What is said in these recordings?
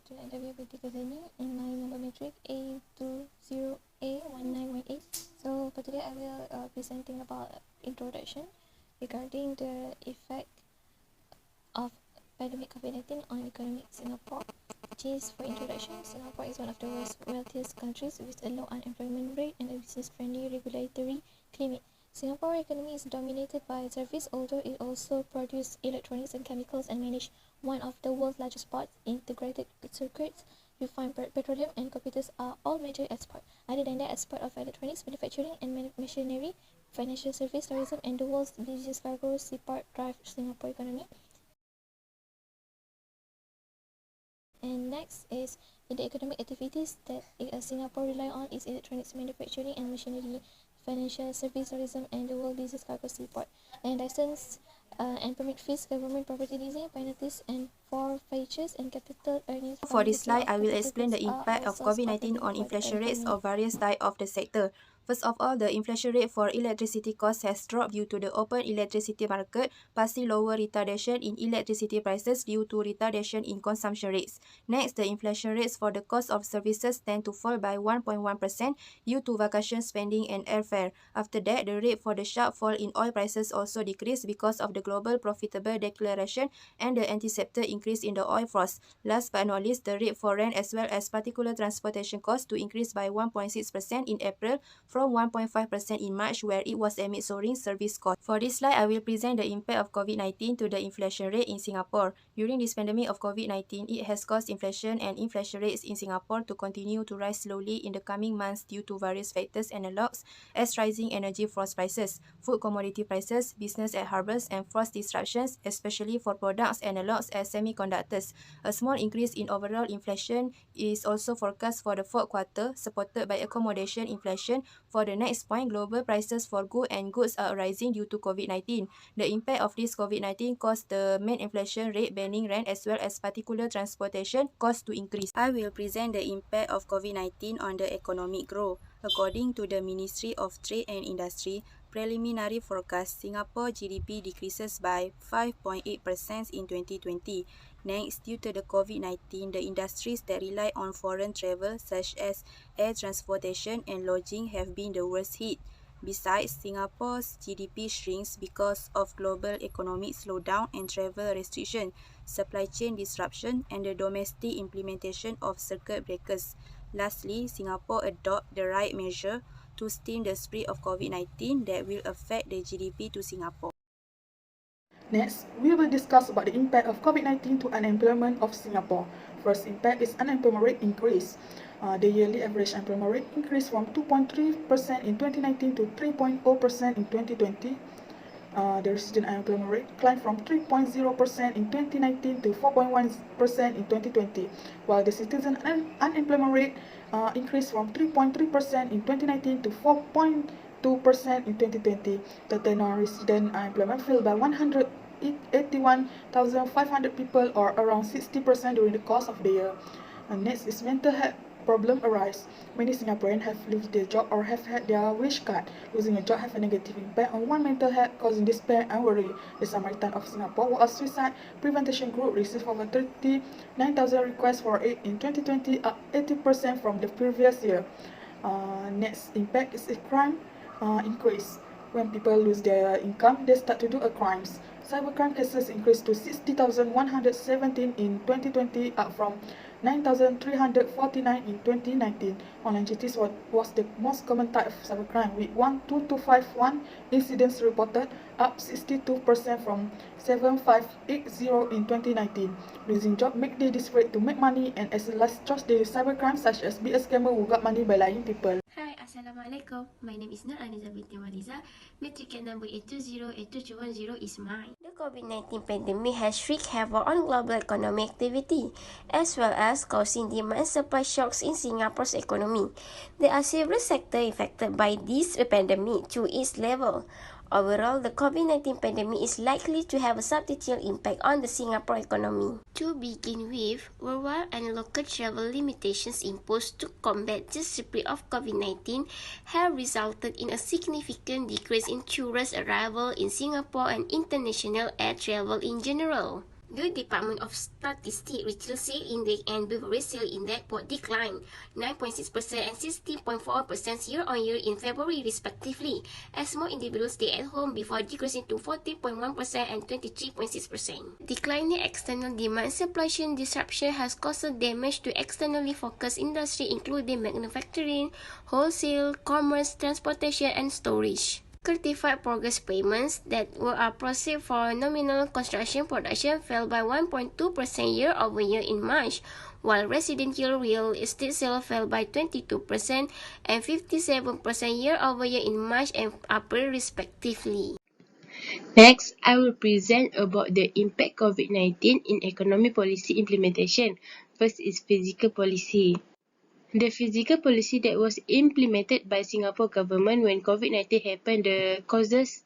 Student Adawiyah BINTI GHAZALI, and my number matrik A20A1918. So for today I will presenting about introduction regarding the effect of pandemic COVID-19 on economic Singapore. Just for introduction, Singapore is one of the world's wealthiest countries with a low unemployment rate and a business-friendly regulatory climate. Singapore's economy is dominated by service, although it also produces electronics and chemicals and manage one of the world's largest ports. Integrated circuits, refined petroleum, and computers are all major exports. Other than that, export of electronics, manufacturing, and machinery, financial service, tourism, and the world's busiest cargo seaport drive Singapore economy. And next is the economic activities that Singapore rely on is electronics, manufacturing, and machinery, financial service, tourism, and the world business cargo seaport. And license and permit fees, government property leasing, penalties, and forfeitures, and capital earnings. For this slide, I will explain the impact of COVID-19 on inflation rates of various types of the sector. First of all, the inflation rate for electricity costs has dropped due to the open electricity market, passing lower retardation in electricity prices due to retardation in consumption rates. Next, the inflation rates for the cost of services tend to fall by 1.1% due to vacation spending and airfare. After that, the rate for the sharp fall in oil prices also decreased because of the global profitable declaration and the anticipated increase in the oil frost. Last but not least, the rate for rent as well as particular transportation costs to increase by 1.6% in April from 1.5% in March, where it was amid soaring service costs. For this slide, I will present the impact of COVID-19 to the inflation rate in Singapore. During this pandemic of COVID-19, it has caused inflation and inflation rates in Singapore to continue to rise slowly in the coming months due to various factors analogues as rising energy frost prices, food commodity prices, business at harvest, and frost disruptions, especially for products analogues as semiconductors. A small increase in overall inflation is also forecast for the fourth quarter, supported by accommodation inflation. For the next point, global prices for goods and goods are rising due to COVID-19. The impact of this COVID-19 caused the main inflation rate, banning rent as well as particular transportation costs to increase. I will present the impact of COVID-19 on the economic growth. According to the Ministry of Trade and Industry, preliminary forecast, Singapore GDP decreases by 5.8% in 2020. Next, due to the COVID-19, the industries that rely on foreign travel such as air transportation and lodging have been the worst hit. Besides, Singapore's GDP shrinks because of global economic slowdown and travel restriction, supply chain disruption, and the domestic implementation of circuit breakers. Lastly, Singapore adopt the right measure to stem the spread of COVID-19 that will affect the GDP to Singapore. Next, we will discuss about the impact of COVID-19 to unemployment of Singapore. First impact is unemployment rate increase. The yearly average unemployment rate increased from 2.3% in 2019 to 3.0% in 2020. The resident unemployment rate climbed from 3.0% in 2019 to 4.1% in 2020, while the citizen unemployment rate increased from 3.3% in 2019 to 4.2% in 2020. The non-resident unemployment fell by 181,500 people, or around 60% during the course of the year. And next is mental health problem arise. Many Singaporeans have lost their job or have had their wish cut. Losing a job have a negative impact on one's mental health, causing despair and worry. The Samaritan of Singapore, a suicide prevention group, received over 39,000 requests for aid in 2020, up 80% from the previous year. Next impact is a crime increase. When people lose their income, they start to do crimes. Cybercrime cases increased to 60,117 in 2020, up from 9,349 in 2019. Online cheating was the most common type of cybercrime, with 12251 incidents reported, up 62% from 7580 in 2019. Losing job make they desperate to make money, and as a last choice they use cybercrime such as be a scammer who got money by lying people. Hi, Assalamualaikum. My name is NURUL binti LIZA. Matric number 820-82210 is mine. The COVID-19 pandemic has wreaked havoc on global economic activity, as well as causing demand and supply shocks in Singapore's economy. There are several sectors affected by this pandemic to its level. Overall, the COVID-19 pandemic is likely to have a substantial impact on the Singapore economy. To begin with, worldwide and local travel limitations imposed to combat the spread of COVID-19 have resulted in a significant decrease in tourist arrival in Singapore and international air travel in general. The Department of Statistics Retail Sale Index and Beverage Sale Index both declined 9.6% and 16.4% year-on-year in February respectively, as more individuals stay at home before decreasing to 14.1% and 23.6%. Declining external demand supply chain disruption has caused damage to externally focused industry including manufacturing, wholesale, commerce, transportation, and storage. Certified progress payments that were processed for nominal construction production fell by 1.2% year-over-year in March, while residential real estate sales fell by 22% and 57% year-over-year in March and April respectively. Next, I will present about the impact COVID-19 in economic policy implementation. First is physical policy. The physical policy that was implemented by Singapore government when COVID-19 happened, the causes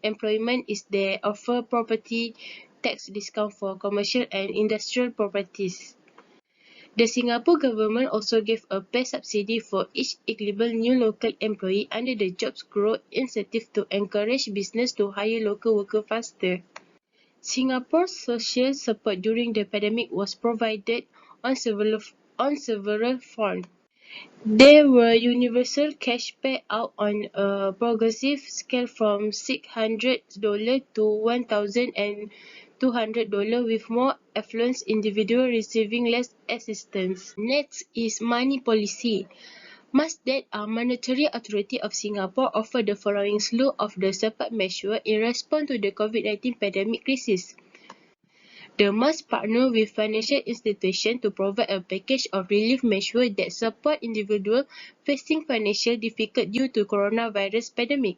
employment is they offer property tax discount for commercial and industrial properties. The Singapore government also gave a pay subsidy for each eligible new local employee under the Jobs Growth Incentive to encourage business to hire local workers faster. Singapore's social support during the pandemic was provided on several fronts. There were universal cash payout on a progressive scale from $600 to $1,200, with more affluent individuals receiving less assistance. Next is money policy. Muscat, Monetary Authority of Singapore, offered the following slew of the support measures in response to the COVID-19 pandemic crisis. The must partner with financial institutions to provide a package of relief measures that support individuals facing financial difficulty due to coronavirus pandemic.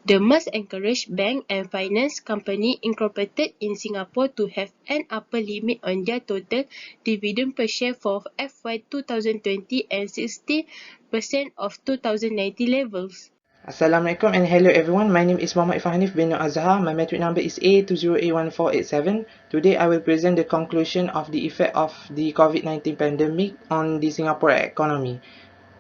The must encourage bank and finance companies incorporated in Singapore to have an upper limit on their total dividend per share for FY 2020 and 60% of 2019 levels. Assalamualaikum and hello everyone. My name is Muhammad HANIF bin NORAZAHAR. My metric number is A20A1487. Today I will present the conclusion of the effect of the COVID-19 pandemic on the Singapore economy.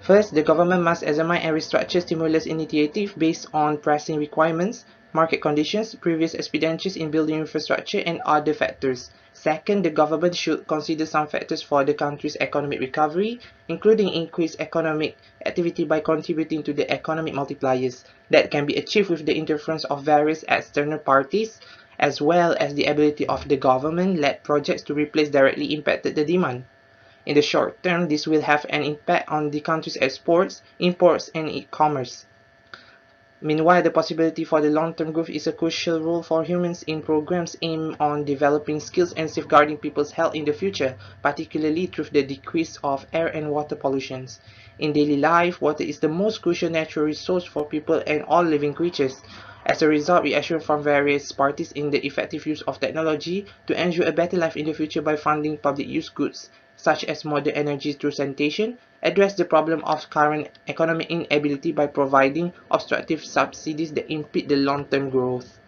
First, the government must examine and restructure stimulus initiative based on pressing requirements, market conditions, previous expenditures in building infrastructure and other factors. Second, the government should consider some factors for the country's economic recovery, including increased economic activity by contributing to the economic multipliers that can be achieved with the interference of various external parties, as well as the ability of the government-led projects to replace directly impacted the demand. In the short term, this will have an impact on the country's exports, imports, and e-commerce. Meanwhile, the possibility for the long-term growth is a crucial role for humans in programs aimed on developing skills and safeguarding people's health in the future, particularly through the decrease of air and water pollution. In daily life, water is the most crucial natural resource for people and all living creatures. As a result, we assure from various parties in the effective use of technology to ensure a better life in the future by funding public use goods, such as modern energy through sanitation, address the problem of current economic inability by providing obstructive subsidies that impede the long-term growth.